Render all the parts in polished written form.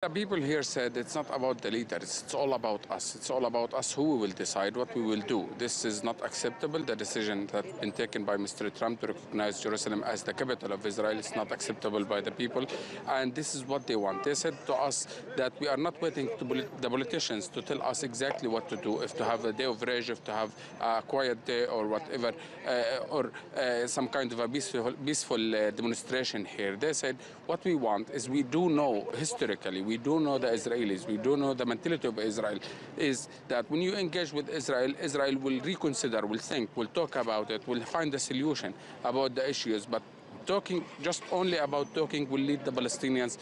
The people here said it's not about the leaders, it's all about us. It's all about us who will decide what we will do. This is not acceptable. The decision that's been taken by Mr. Trump to recognize Jerusalem as the capital of Israel is not acceptable by the people. And this is what they want. They said to us that we are not waiting to the politicians to tell us exactly what to do, if to have a day of rage, if to have a quiet day or whatever, or some kind of a peaceful demonstration here. They said what we want is, we do know historically, we do know the Israelis, we do know the mentality of Israel, is that when you engage with Israel, Israel will reconsider, will think, will talk about it, will find a solution about the issues. But talking, just only about talking, will lead the Palestinians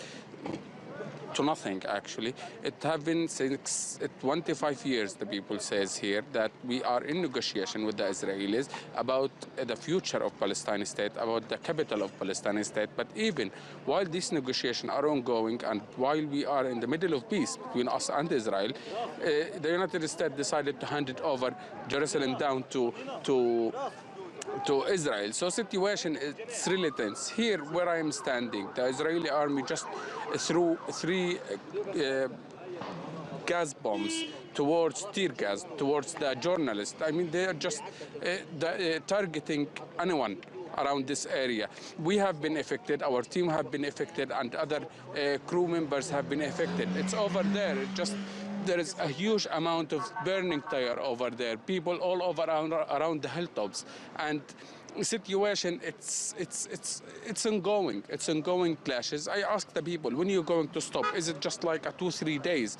to nothing, actually. It have been since 25 years, the people says here, that we are in negotiation with the Israelis about the future of Palestine state, about the capital of Palestine state. But even while these negotiations are ongoing and while we are in the middle of peace between us and Israel, the United States decided to hand it over Jerusalem down to Israel. So situation is really tense. Here where I am standing, the Israeli army just threw 3 gas bombs towards tear gas, towards the journalists. I mean, they are just targeting anyone around this area. We have been affected, our team have been affected, and other crew members have been affected. It's over there, there is a huge amount of burning tire over there, people all over around the hilltops, and situation, it's ongoing. It's ongoing clashes. I asked the people, when are you going to stop? Is it just like a 2-3 days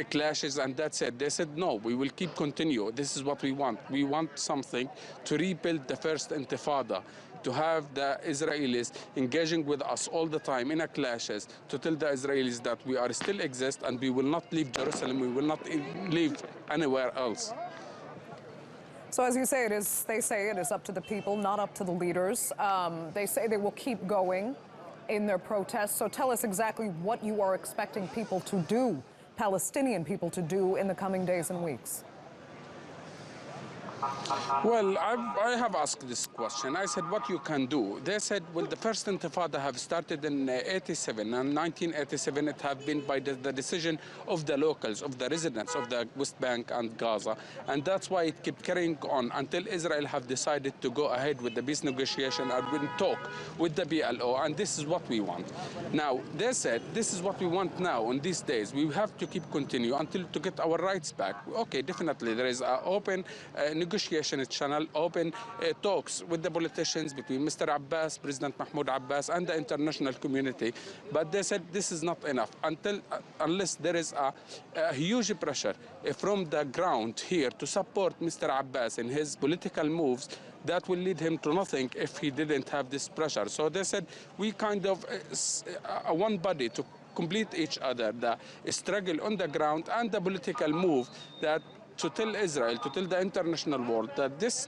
clashes and that's it? They said no, we will keep continue. This is what we want. We want something to rebuild the First Intifada, to have the Israelis engaging with us all the time in a clashes, to tell the Israelis that we are still exist and we will not leave Jerusalem, we will not leave anywhere else. So as you say, they say it is up to the people, not up to the leaders. They say they will keep going in their protests. So tell us exactly what you are expecting people to do, Palestinian people to do, in the coming days and weeks. Well, I have asked this question. I said, what you can do? They said, well, the First Intifada have started in 87, and 1987 it have been by the decision of the locals, of the residents of the West Bank and Gaza, and that's why it kept carrying on until Israel have decided to go ahead with the peace negotiation and will talk with the PLO, and this is what we want. Now, they said, this is what we want now in these days. We have to keep continue until to get our rights back. Okay, definitely, there is an open negotiation channel, open talks with the politicians between Mr. Abbas, President Mahmoud Abbas, and the international community. But they said this is not enough unless there is a huge pressure from the ground here to support Mr. Abbas in his political moves. That will lead him to nothing if he didn't have this pressure. So they said we kind of one body to complete each other, the struggle on the ground and the political move, that to tell Israel, to tell the international world that this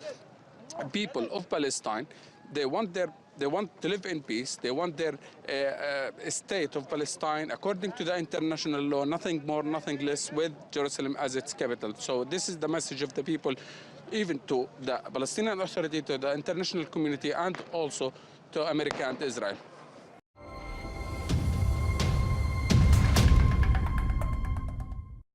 people of Palestine, they want to live in peace. They want their state of Palestine according to the international law, nothing more, nothing less, with Jerusalem as its capital. So this is the message of the people, even to the Palestinian Authority, to the international community, and also to America and Israel.